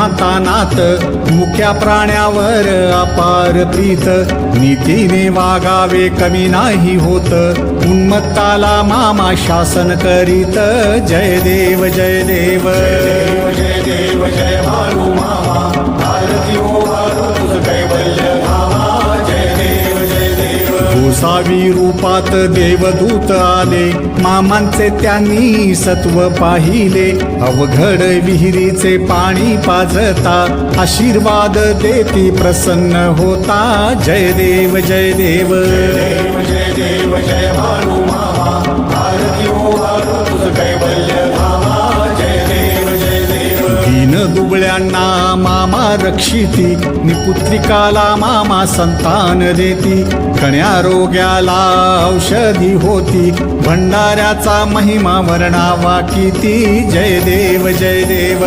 नातानात मुक्या प्राण्यावर अपार प्रीत नीतीने वागावे कमी नाही होत उन्मत्ताला मामा शासन करीत जय देव जय देव जय देव जय भारू मामा भारती हो भारू तुझ कैवल्य धामा जय देव जय देव गोसावी रूपात देवदूत आले मामांचे त्यांनी सत्व पाहिले अवघड विहिरीचे पाणी पाजता आशीर्वाद देती प्रसन्न होता जय देव जय देव जय देव जय भारू मामा भारती हो भारू तुझ कैवल्य धामा जय देव जय देव दीन दुबळ्यांना मामा रक्षिती निपुत्रिकाला मामा संतान देती कण्या रोग्याला औषधी होती भंडाऱ्याचा महिमा वर्णावा किती जय देव जय देव